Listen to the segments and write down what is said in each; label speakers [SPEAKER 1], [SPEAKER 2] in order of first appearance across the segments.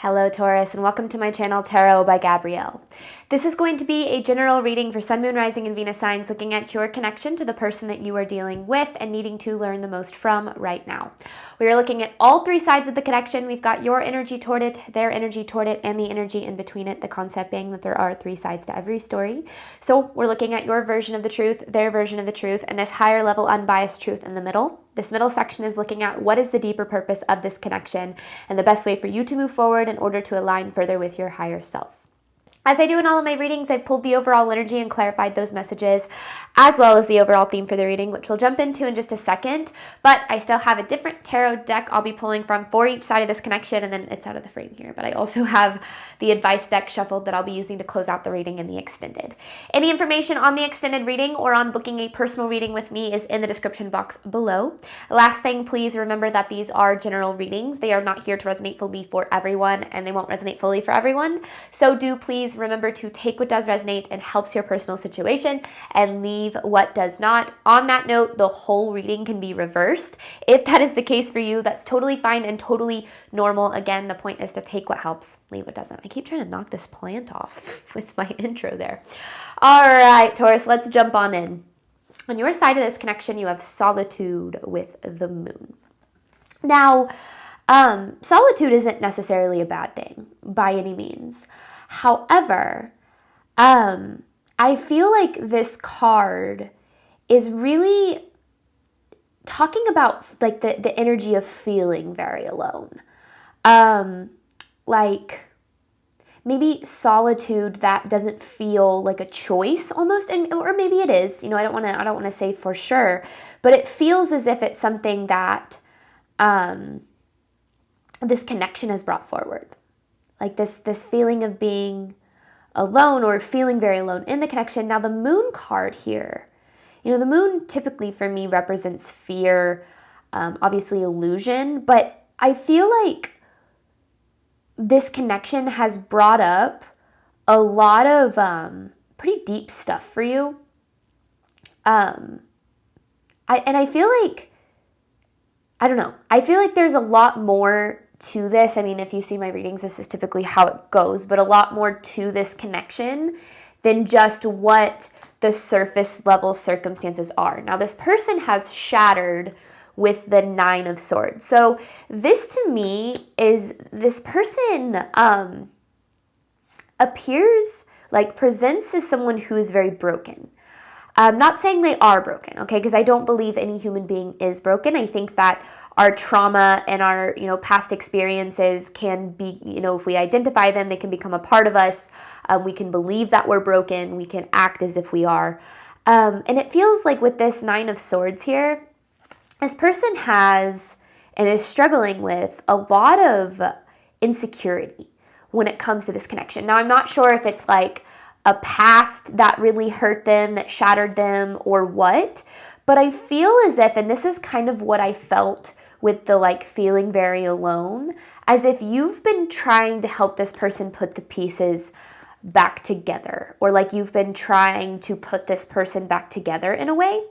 [SPEAKER 1] Hello Taurus, and welcome to my channel Tarot by Gabrielle. This is going to be a general reading for Sun, Moon, Rising, and Venus signs looking at your connection to the person that you are dealing with and needing to learn the most from right now. We are looking at all three sides of the connection. We've got your energy toward it, their energy toward it, and the energy in between it, the concept being that there are three sides to every story. So we're looking at your version of the truth, their version of the truth, and this higher level unbiased truth in the middle. This middle section is looking at what is the deeper purpose of this connection and the best way for you to move forward in order to align further with your higher self. As I do in all of my readings, I've pulled the overall energy and clarified those messages, as well as the overall theme for the reading, which we'll jump into in just a second. But I still have a different tarot deck I'll be pulling from for each side of this connection, and then it's out of the frame here. But I also have the advice deck shuffled that I'll be using to close out the reading in the extended. Any information on the extended reading or on booking a personal reading with me is in the description box below. Last thing, please remember that these are general readings. They are not here to resonate fully for everyone, and they won't resonate fully for everyone. So do please remember to take what does resonate and helps your personal situation and leave what does not. On that note, the whole reading can be reversed. If that is the case for you, that's totally fine and totally normal. Again, the point is to take what helps, leave what doesn't. I keep trying to knock this plant off with my intro there. All right, Taurus, let's jump on in. On your side of this connection, you have solitude with the moon. Now, solitude isn't necessarily a bad thing by any means. However, I feel like this card is really talking about like the energy of feeling very alone. Like maybe solitude that doesn't feel like a choice almost, or maybe it is. You know, I don't want to say for sure, but it feels as if it's something that this connection has brought forward. Like this feeling of being alone or feeling very alone in the connection. Now the moon card here, you know, the moon typically for me represents fear, obviously illusion, but I feel like this connection has brought up a lot of pretty deep stuff for you. I feel like, I don't know, I feel like there's a lot more to this. I mean, if you see my readings, this is typically how it goes, but a lot more to this connection than just what the surface level circumstances are. Now, this person has shattered with the Nine of Swords. So this to me is this person appears like presents as someone who is very broken. I'm not saying they are broken, okay? Because I don't believe any human being is broken. I think that our trauma and our, past experiences can be, if we identify them, they can become a part of us. We can believe that we're broken. We can act as if we are. And it feels like with this Nine of Swords here, this person has and is struggling with a lot of insecurity when it comes to this connection. Now, I'm not sure if it's like a past that really hurt them, that shattered them, or what, but I feel as if, and this is kind of what I felt with the like feeling very alone, as if you've been trying to help this person put the pieces back together, or like you've been trying to put this person back together in a way.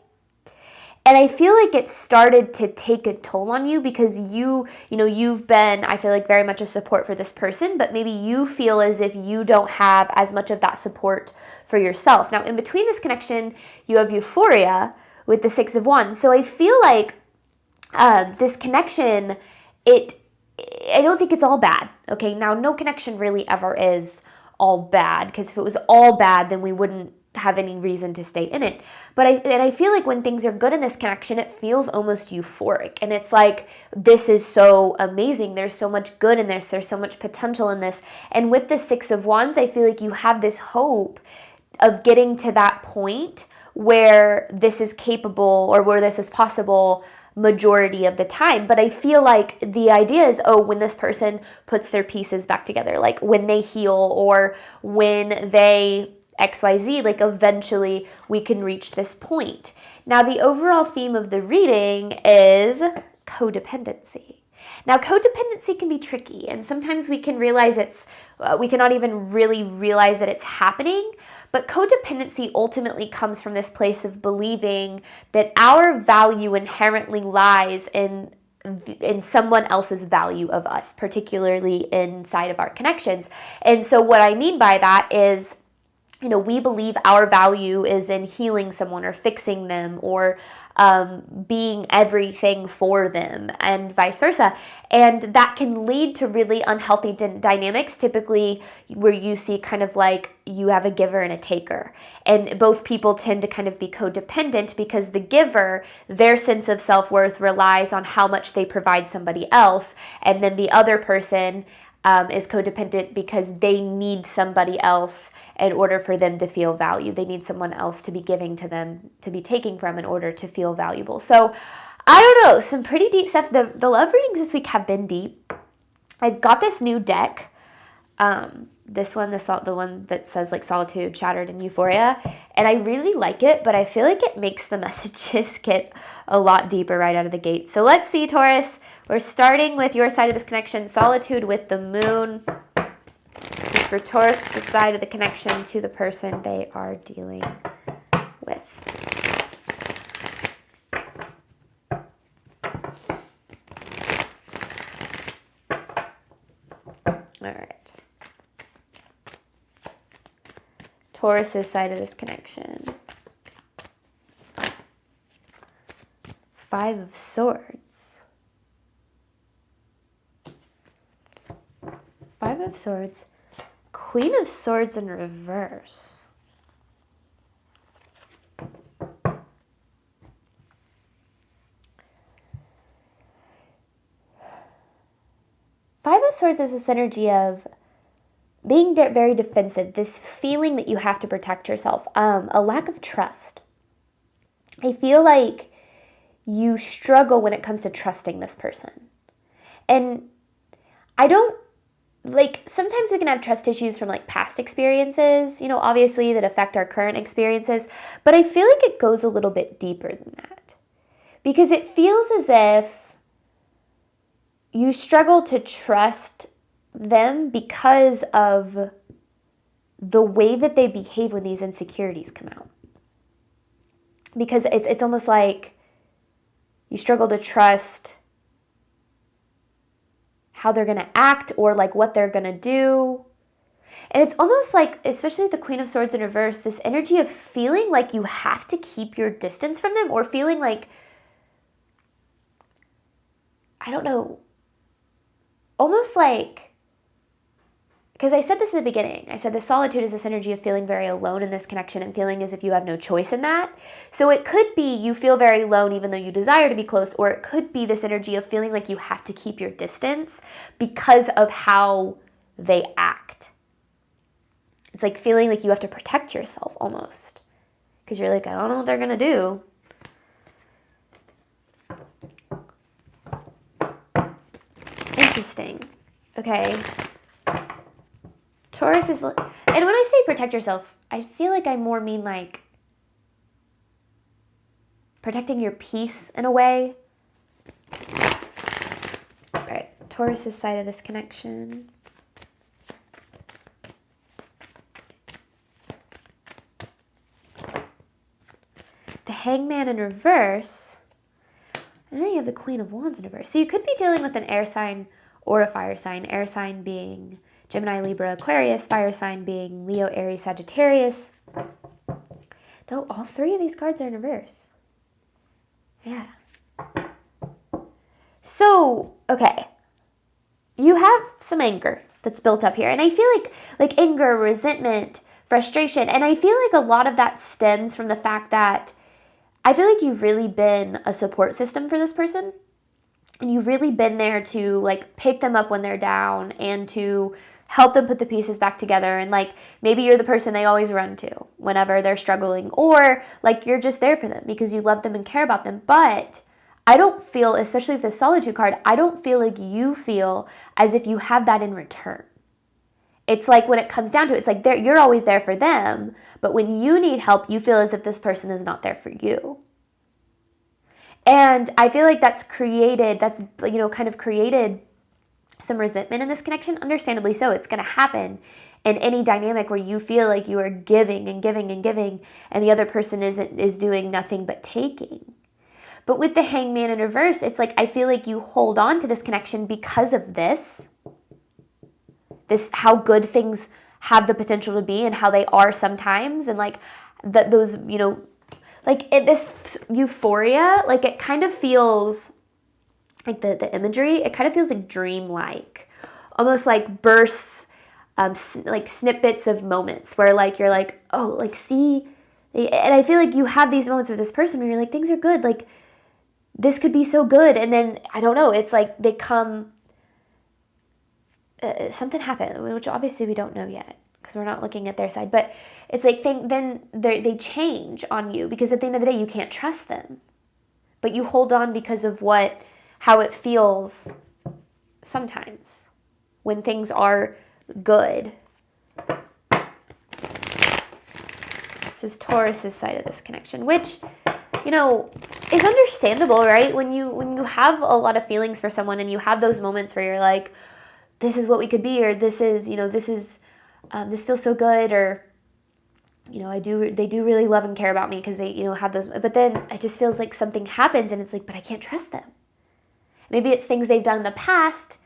[SPEAKER 1] And I feel like it started to take a toll on you because you've been, I feel like, very much a support for this person, but maybe you feel as if you don't have as much of that support for yourself. Now, in between this connection, you have euphoria with the Six of Wands. So I feel like this connection, I don't think it's all bad. Okay, now no connection really ever is all bad, because if it was all bad, then we wouldn't have any reason to stay in it. But I feel like when things are good in this connection, it feels almost euphoric. And it's like, this is so amazing. There's so much good in this. There's so much potential in this. And with the Six of Wands, I feel like you have this hope of getting to that point where this is capable or where this is possible majority of the time. But I feel like the idea is, when this person puts their pieces back together, like when they heal or when they XYZ, like eventually we can reach this point. Now, the overall theme of the reading is codependency. Now, codependency can be tricky, and sometimes we can realize we cannot even really realize that it's happening, but codependency ultimately comes from this place of believing that our value inherently lies in in someone else's value of us, particularly inside of our connections. And so what I mean by that is, we believe our value is in healing someone or fixing them or being everything for them and vice versa. And that can lead to really unhealthy dynamics, typically where you see kind of like you have a giver and a taker. And both people tend to kind of be codependent because the giver, their sense of self-worth relies on how much they provide somebody else. And then the other person is codependent because they need somebody else in order for them to feel valued. They need someone else to be giving to them, to be taking from in order to feel valuable. So I don't know, some pretty deep stuff. The love readings this week have been deep. I've got this new deck. This one, the one that says like Solitude, Shattered, and Euphoria. And I really like it, but I feel like it makes the messages get a lot deeper right out of the gate. So let's see, Taurus. We're starting with your side of this connection, Solitude with the Moon. This is for Taurus' side of the connection to the person they are dealing with. All right. Taurus' side of this connection. 5 of Swords. 5 of Swords. Queen of Swords in reverse. Five of Swords is this energy of being very defensive, this feeling that you have to protect yourself, a lack of trust. I feel like you struggle when it comes to trusting this person. And I don't, sometimes we can have trust issues from past experiences, obviously that affect our current experiences, but I feel like it goes a little bit deeper than that. Because it feels as if you struggle to trust them because of the way that they behave when these insecurities come out. Because it's almost like you struggle to trust how they're going to act or what they're going to do. And it's almost like, especially with the Queen of Swords in reverse, this energy of feeling like you have to keep your distance from them, or feeling like, I don't know, almost like, because I said this in the beginning, I said the solitude is this energy of feeling very alone in this connection and feeling as if you have no choice in that. So it could be you feel very alone even though you desire to be close, or it could be this energy of feeling like you have to keep your distance because of how they act. It's like feeling like you have to protect yourself almost, because you're like, I don't know what they're going to do. Interesting. Okay. Taurus is, and when I say protect yourself, I feel like I more mean protecting your peace in a way. All right, Taurus' side of this connection. The Hangman in reverse, and then you have the Queen of Wands in reverse. So you could be dealing with an air sign or a fire sign. Air sign being Gemini, Libra, Aquarius, fire sign being Leo, Aries, Sagittarius. No, all 3 of these cards are in reverse. Yeah. So, okay. You have some anger that's built up here. And I feel like anger, resentment, frustration. And I feel like a lot of that stems from the fact that I feel like you've really been a support system for this person. And you've really been there to pick them up when they're down and to help them put the pieces back together. And maybe you're the person they always run to whenever they're struggling, or you're just there for them because you love them and care about them. But I don't feel, especially with the Solitude card, I don't feel like you feel as if you have that in return. It's when it comes down to it, it's you're always there for them, but when you need help, you feel as if this person is not there for you. And I feel like that's created some resentment in this connection, understandably so. It's going to happen in any dynamic where you feel like you are giving and giving and giving, and the other person is doing nothing but taking. But with the Hangman in reverse, it's like I feel like you hold on to this connection because of this how good things have the potential to be and how they are sometimes, and like that those, you know, like this euphoria, like it kind of feels like the imagery, it kind of feels like dreamlike, almost like bursts, like snippets of moments where like you're like, oh, like see, and I feel like you have these moments with this person where you're like, things are good, like this could be so good, and then I don't know, it's like they come, something happened, which obviously we don't know yet because we're not looking at their side, but it's like then they change on you because at the end of the day you can't trust them, but you hold on because of how it feels sometimes when things are good. This is Taurus's side of this connection, which, you know, is understandable, right? When you have a lot of feelings for someone and you have those moments where you're like, this is what we could be, or this is, you know, this feels so good, or, you know, they do really love and care about me because they, you know, have those, but then it just feels like something happens and it's like, but I can't trust them. Maybe it's things they've done in the past.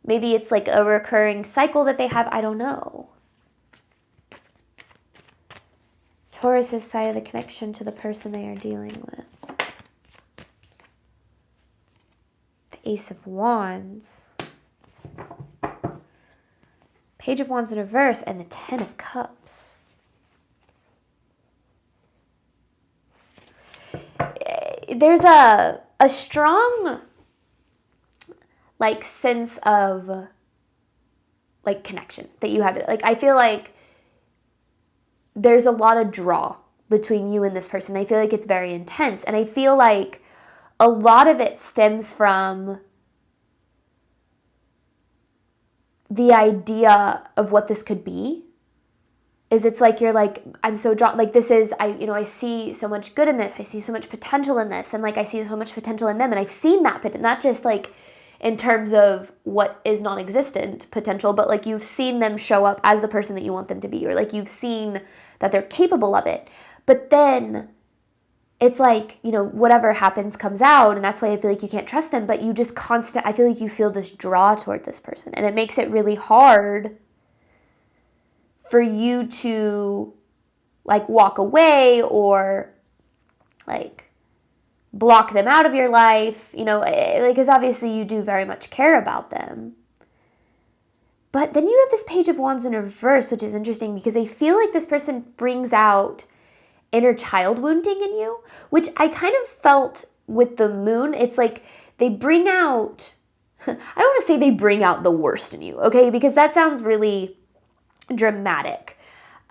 [SPEAKER 1] Maybe it's like a recurring cycle that they have. I don't know. Taurus's side of the connection to the person they are dealing with. The Ace of Wands. Page of Wands in reverse, and the Ten of Cups. There's a strong, like, sense of, like, connection that you have. Like, I feel like there's a lot of draw between you and this person. I feel like it's very intense, and I feel like a lot of it stems from the idea of what this could be. Is it's like you're like, I'm so drawn, like this is, I see so much good in this, I see so much potential in this, and like I see so much potential in them, and I've seen that, not just like in terms of what is non-existent potential, but like you've seen them show up as the person that you want them to be, or like you've seen that they're capable of it. But then it's like, you know, whatever happens comes out, and that's why I feel like you can't trust them, but you just I feel like you feel this draw toward this person, and it makes it really hard for you to like walk away or like block them out of your life, you know, like, because obviously you do very much care about them. But then you have this Page of Wands in reverse, which is interesting because I feel like this person brings out inner child wounding in you, which I kind of felt with the Moon. It's like they bring out, I don't want to say they bring out the worst in you, okay? Because that sounds really dramatic.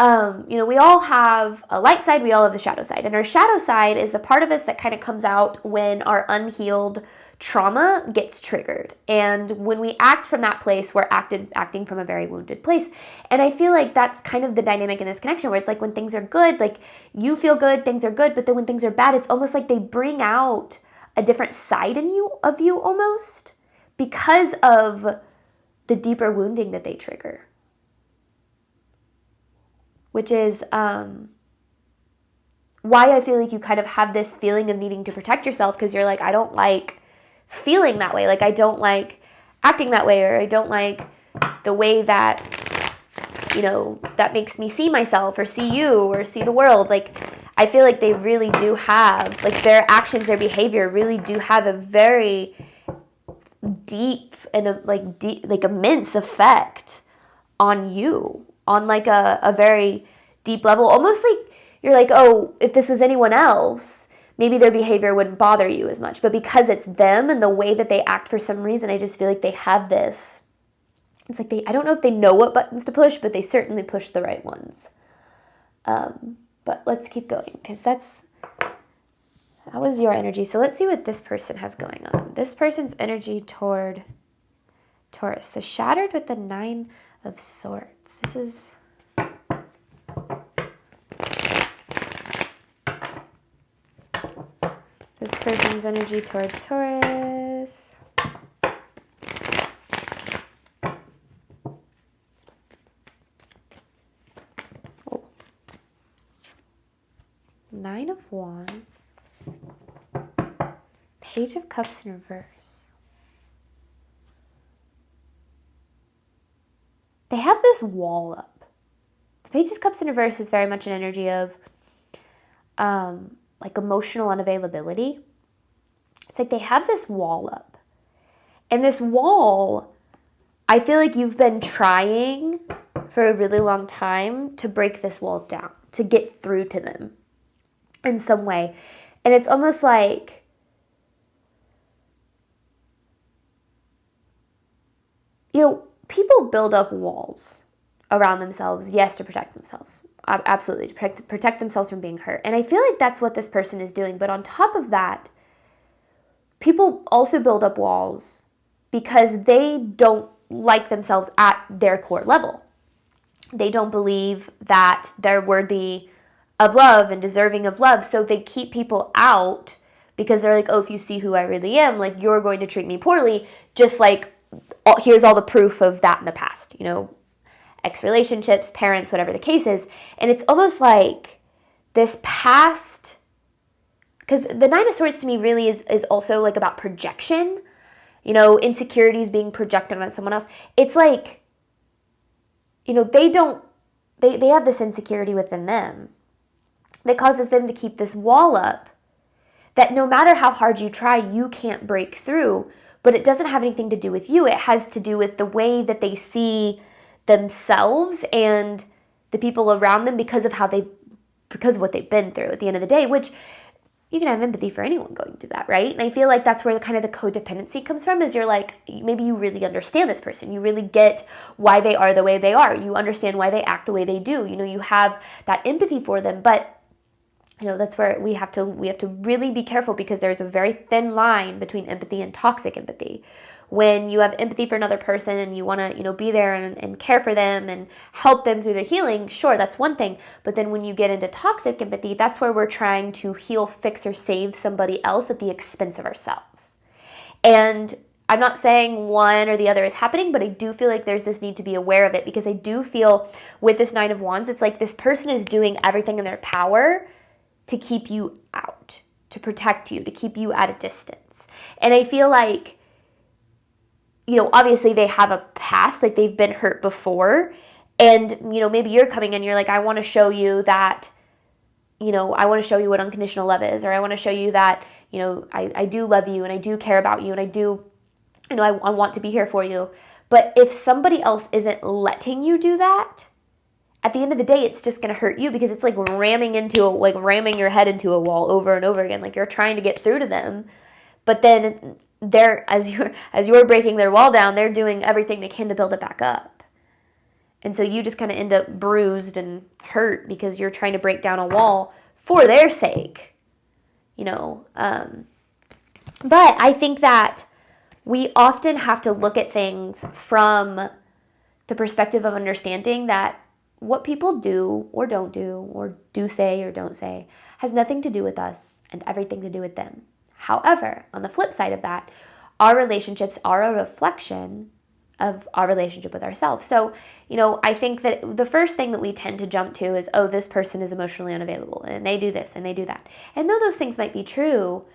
[SPEAKER 1] You know, we all have a light side, we all have a shadow side. And our shadow side is the part of us that kind of comes out when our unhealed trauma gets triggered. And when we act from that place, we're acting from a very wounded place. And I feel like that's kind of the dynamic in this connection, where it's like when things are good, like you feel good, things are good, but then when things are bad, it's almost like they bring out a different side in you, of you almost, because of the deeper wounding that they trigger. Which is why I feel like you kind of have this feeling of needing to protect yourself, because you're like, I don't like feeling that way. Like, I don't like acting that way, or I don't like the way that, you know, that makes me see myself or see you or see the world. Like, I feel like they really do have, like, their actions, their behavior really do have a very deep and like immense effect on you, on like a very deep level. Almost like you're like, oh, if this was anyone else, maybe their behavior wouldn't bother you as much. But because it's them and the way that they act, for some reason, I just feel like they have this. It's like I don't know if they know what buttons to push, but they certainly push the right ones. But let's keep going, because that was your energy. So let's see what this person has going on. This person's energy toward Taurus. The Shattered with the Nine of Swords. This is this person's energy toward Taurus. Oh. Nine of Wands. Page of Cups in reverse. They have this wall up. The Page of Cups in reverse is very much an energy of like emotional unavailability. It's like they have this wall up. And this wall, I feel like you've been trying for a really long time to break this wall down, to get through to them in some way. And it's almost like, you know, people build up walls around themselves, yes, to protect themselves. Absolutely, to protect themselves from being hurt. And I feel like that's what this person is doing. But on top of that, people also build up walls because they don't like themselves at their core level. They don't believe that they're worthy of love and deserving of love. So they keep people out because they're like, oh, if you see who I really am, like, you're going to treat me poorly. Just like, here's all the proof of that in the past, you know, ex-relationships, parents, whatever the case is. And it's almost like this past, because the Nine of Swords to me really is also like about projection, you know, insecurities being projected on someone else. It's like, you know, they have this insecurity within them that causes them to keep this wall up that no matter how hard you try, you can't break through. But it doesn't have anything to do with you. It has to do with the way that they see themselves and the people around them because of what they've been through at the end of the day, which you can have empathy for anyone going through that, right? And I feel like that's where the codependency comes from, is you're like, maybe you really understand this person. You really get why they are the way they are. You understand why they act the way they do. You know, you have that empathy for them, but you know, that's where we have to really be careful, because there's a very thin line between empathy and toxic empathy. When you have empathy for another person and you want to, you know, be there and care for them and help them through their healing, sure, that's one thing. But then when you get into toxic empathy, that's where we're trying to heal, fix, or save somebody else at the expense of ourselves. And I'm not saying one or the other is happening, but I do feel like there's this need to be aware of it, because I do feel with this Nine of Wands, it's like this person is doing everything in their power to keep you out, to protect you, to keep you at a distance. And I feel like, you know, obviously they have a past, like they've been hurt before. And, you know, maybe you're coming in, you're like, I want to show you that, you know, I want to show you what unconditional love is, or I want to show you that, you know, I do love you and I do care about you and I do, you know, I want to be here for you. But if somebody else isn't letting you do that, at the end of the day, it's just going to hurt you, because it's like ramming your head into a wall over and over again. Like, you're trying to get through to them, but then as you're breaking their wall down, they're doing everything they can to build it back up. And so you just kind of end up bruised and hurt because you're trying to break down a wall for their sake, you know. But I think that we often have to look at things from the perspective of understanding that what people do or do say or don't say has nothing to do with us and everything to do with them. However, on the flip side of that, our relationships are a reflection of our relationship with ourselves. So, you know, I think that the first thing that we tend to jump to is, oh, this person is emotionally unavailable and they do this and they do that. And though those things might be true,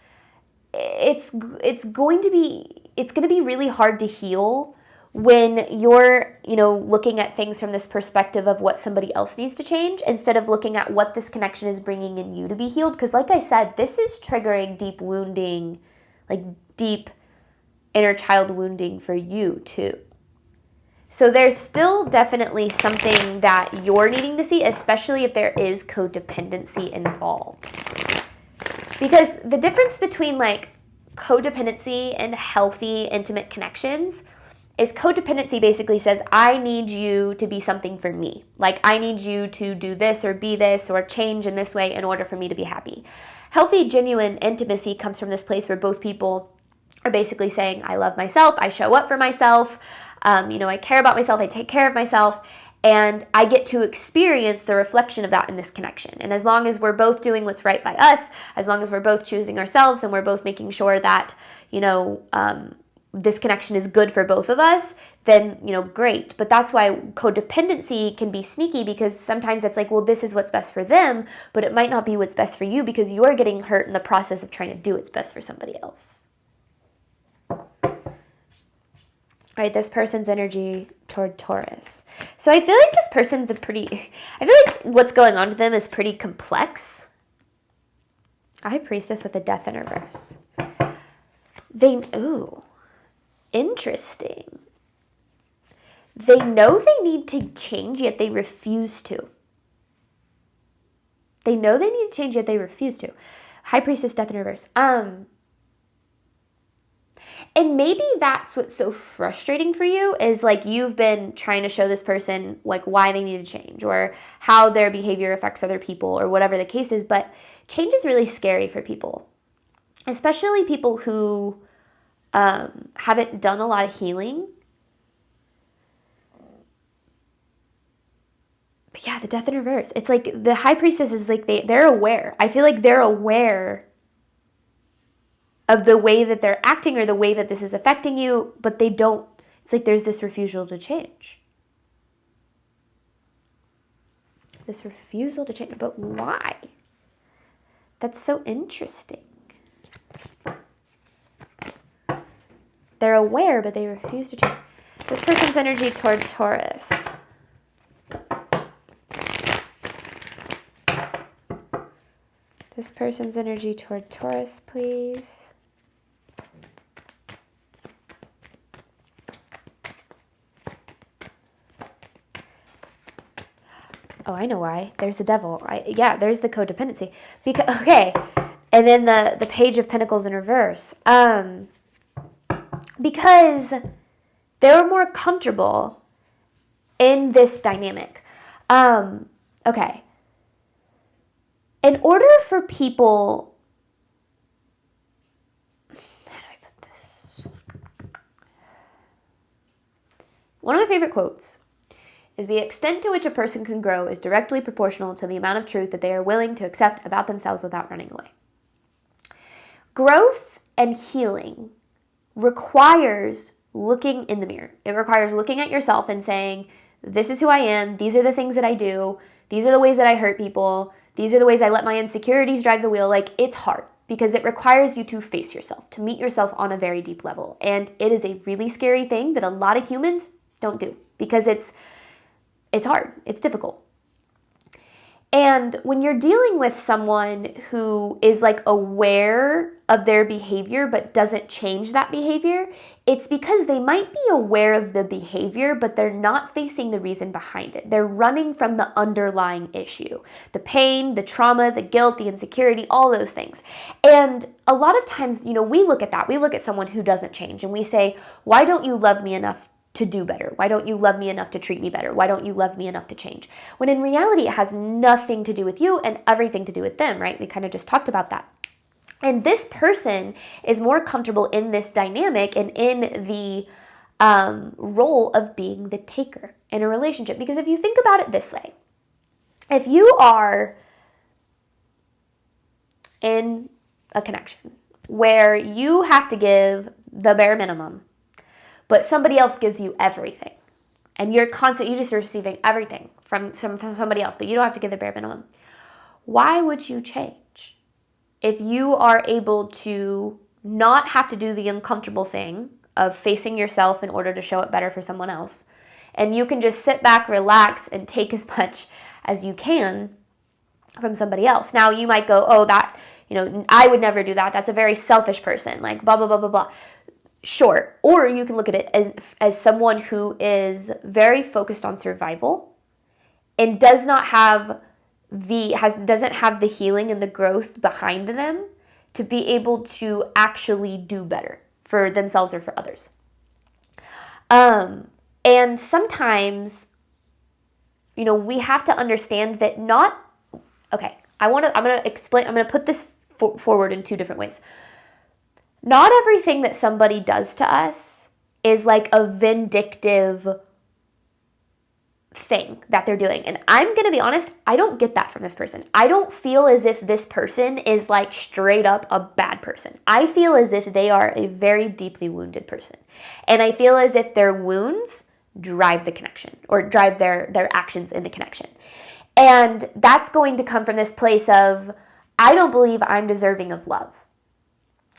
[SPEAKER 1] it's going to be really hard to heal when you're, you know, looking at things from this perspective of what somebody else needs to change, instead of looking at what this connection is bringing in you to be healed. Because like I said, this is triggering deep wounding, like deep inner child wounding for you too. So there's still definitely something that you're needing to see, especially if there is codependency involved. Because the difference between like codependency and healthy, intimate connections is codependency basically says, I need you to be something for me. Like, I need you to do this or be this or change in this way in order for me to be happy. Healthy, genuine intimacy comes from this place where both people are basically saying, I love myself, I show up for myself, you know, I care about myself, I take care of myself, and I get to experience the reflection of that in this connection. And as long as we're both doing what's right by us, as long as we're both choosing ourselves and we're both making sure that, you know, this connection is good for both of us, then, you know, great. But that's why codependency can be sneaky, because sometimes it's like, well, this is what's best for them, but it might not be what's best for you, because you're getting hurt in the process of trying to do what's best for somebody else. All right, this person's energy toward Taurus. So I feel like this person's I feel like what's going on to them is pretty complex. High Priestess with the Death in reverse. Interesting. They know they need to change, yet they refuse to. They know they need to change, yet they refuse to. High Priestess, Death in reverse. And maybe that's what's so frustrating for you is like you've been trying to show this person like why they need to change or how their behavior affects other people or whatever the case is. But change is really scary for people, especially people who haven't done a lot of healing. But yeah, the Death in reverse. It's like the High Priestess is like they're aware. I feel like they're aware of the way that they're acting or the way that this is affecting you, but they don't. It's like there's this refusal to change. This refusal to change. But why? That's so interesting. They're aware, but they refuse to change. This person's energy toward Taurus. This person's energy toward Taurus, please. Oh, I know why. There's the devil. There's the codependency. And then the Page of Pentacles in reverse. Because they're more comfortable in this dynamic. Okay. In order for people, how do I put this? One of my favorite quotes is the extent to which a person can grow is directly proportional to the amount of truth that they are willing to accept about themselves without running away. Growth and healing requires looking in the mirror. It requires looking at yourself and saying, this is who I am. These are the things that I do. These are the ways that I hurt people. These are the ways I let my insecurities drive the wheel. Like, it's hard because it requires you to face yourself, to meet yourself on a very deep level. And it is a really scary thing that a lot of humans don't do because it's hard. It's difficult. And when you're dealing with someone who is like aware of their behavior but doesn't change that behavior, it's because they might be aware of the behavior, but they're not facing the reason behind it. They're running from the underlying issue, the pain, the trauma, the guilt, the insecurity, all those things. And a lot of times, we look at that. We look at someone who doesn't change and we say, why don't you love me enough to do better? Why don't you love me enough to treat me better? Why don't you love me enough to change? When in reality, it has nothing to do with you and everything to do with them, right? We kind of just talked about that. And this person is more comfortable in this dynamic and in the role of being the taker in a relationship. Because if you think about it this way, if you are in a connection where you have to give the bare minimum, but somebody else gives you everything, and you're just receiving everything from somebody else, but you don't have to give the bare minimum, why would you change? If you are able to not have to do the uncomfortable thing of facing yourself in order to show it better for someone else, and you can just sit back, relax, and take as much as you can from somebody else. Now, you might go, oh, that, I would never do that. That's a very selfish person, like blah, blah, blah, blah, blah. Sure. Or you can look at it as someone who is very focused on survival and doesn't have the healing and the growth behind them to be able to actually do better for themselves or for others. And sometimes, we have to understand that I'm going to put this forward in two different ways. Not everything that somebody does to us is like a vindictive thing that they're doing. And I'm going to be honest, I don't get that from this person. I don't feel as if this person is like straight up a bad person. I feel as if they are a very deeply wounded person. And I feel as if their wounds drive the connection or drive their actions in the connection. And that's going to come from this place of, I don't believe I'm deserving of love.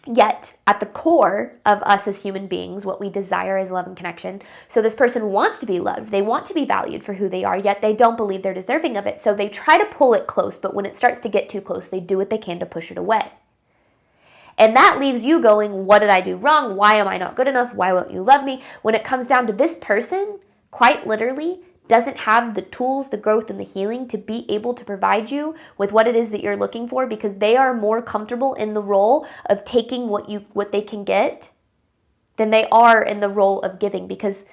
[SPEAKER 1] Yet, at the core of us as human beings, what we desire is love and connection. So this person wants to be loved. They want to be valued for who they are, yet they don't believe they're deserving of it. So they try to pull it close, but when it starts to get too close, they do what they can to push it away. And that leaves you going, what did I do wrong? Why am I not good enough? Why won't you love me? When it comes down to this person, quite literally, doesn't have the tools, the growth, and the healing to be able to provide you with what it is that you're looking for, because they are more comfortable in the role of taking what they can get than they are in the role of giving, because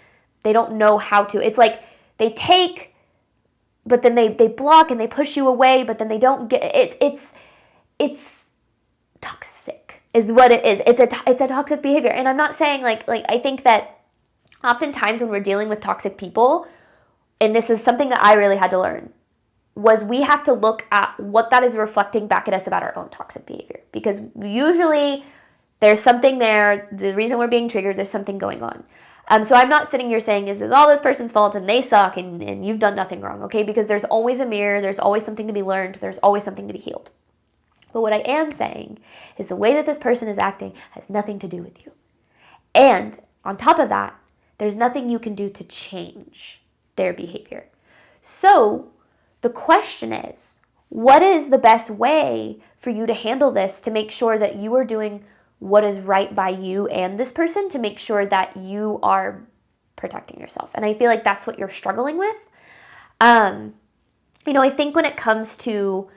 [SPEAKER 1] they don't know how to. It's like they take, but then they block and they push you away, but then they don't get it's toxic is what it is. It's a toxic behavior. And I'm not saying like I think that oftentimes when we're dealing with toxic people, and this was something that I really had to learn, was we have to look at what that is reflecting back at us about our own toxic behavior. Because usually there's something there. The reason we're being triggered, there's something going on. So I'm not sitting here saying this is all this person's fault and they suck and you've done nothing wrong, okay? Because there's always a mirror. There's always something to be learned. There's always something to be healed. But what I am saying is the way that this person is acting has nothing to do with you. And on top of that, there's nothing you can do to change their behavior. So the question is, what is the best way for you to handle this to make sure that you are doing what is right by you and this person, to make sure that you are protecting yourself? And I feel like that's what you're struggling with. I think when it comes to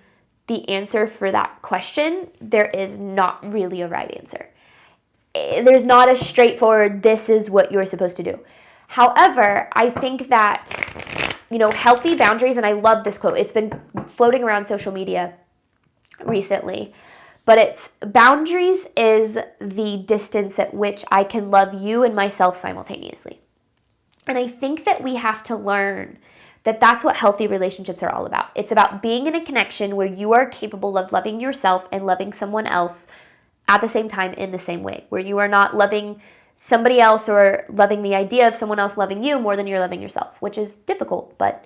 [SPEAKER 1] the answer for that question, there is not really a right answer. There's not a straightforward, this is what you're supposed to do. However, I think that, healthy boundaries, and I love this quote. It's been floating around social media recently, but it's boundaries is the distance at which I can love you and myself simultaneously. And I think that we have to learn that that's what healthy relationships are all about. It's about being in a connection where you are capable of loving yourself and loving someone else at the same time in the same way, where you are not loving somebody else or loving the idea of someone else loving you more than you're loving yourself, which is difficult. But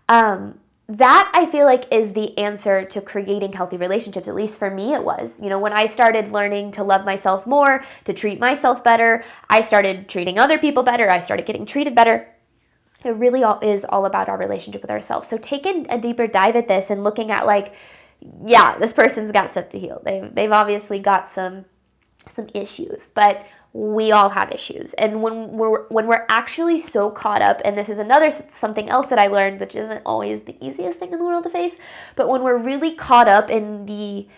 [SPEAKER 1] that I feel like is the answer to creating healthy relationships. At least for me, it was. When I started learning to love myself more, to treat myself better, I started treating other people better. I started getting treated better. It really is all about our relationship with ourselves. So taking a deeper dive at this and looking at this person's got stuff to heal. They've obviously got some issues, but we all have issues. And when we're actually so caught up, and this is something else that I learned, which isn't always the easiest thing in the world to face, but when we're really caught up in the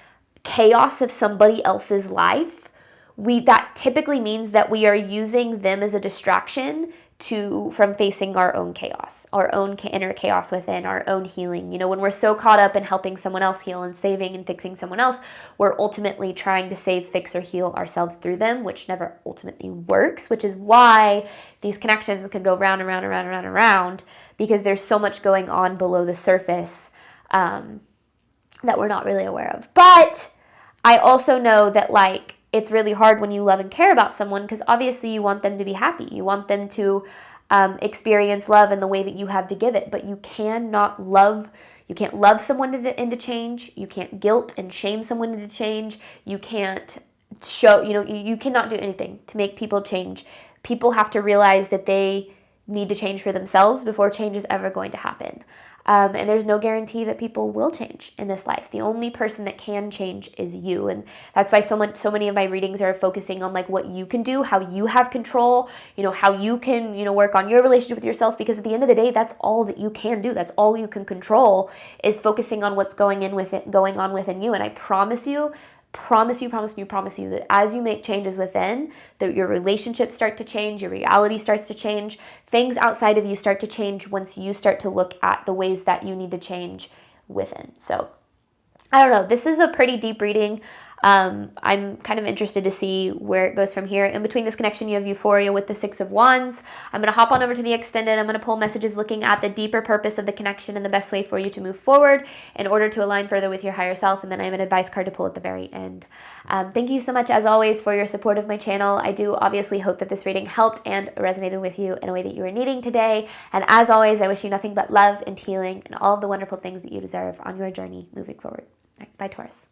[SPEAKER 1] chaos of somebody else's life, that typically means that we are using them as a distraction from facing our own chaos, our own inner chaos within, our own healing. When we're so caught up in helping someone else heal and saving and fixing someone else, we're ultimately trying to save, fix, or heal ourselves through them, which never ultimately works, which is why these connections can go round and round and round and round and round, because there's so much going on below the surface that we're not really aware of. But I also know that it's really hard when you love and care about someone, because obviously you want them to be happy. You want them to experience love in the way that you have to give it. But you can't love someone into change. You can't guilt and shame someone into change. You can't you cannot do anything to make people change. People have to realize that they need to change for themselves before change is ever going to happen. And there's no guarantee that people will change in this life. The only person that can change is you. And that's why so many of my readings are focusing on what you can do, how you have control, how you can, work on your relationship with yourself. Because at the end of the day, that's all that you can do. That's all you can control, is focusing on what's going on within you. And I promise you that as you make changes within, that your relationships start to change, your reality starts to change, things outside of you start to change once you start to look at the ways that you need to change within. So I don't know, this is a pretty deep reading. I'm kind of interested to see where it goes from here. In between this connection, you have Euphoria with the Six of Wands. I'm going to hop on over to the extended. I'm going to pull messages looking at the deeper purpose of the connection and the best way for you to move forward in order to align further with your higher self. And then I have an advice card to pull at the very end. Thank you so much, as always, for your support of my channel. I do obviously hope that this reading helped and resonated with you in a way that you were needing today. And as always, I wish you nothing but love and healing and all of the wonderful things that you deserve on your journey moving forward. All right, bye, Taurus.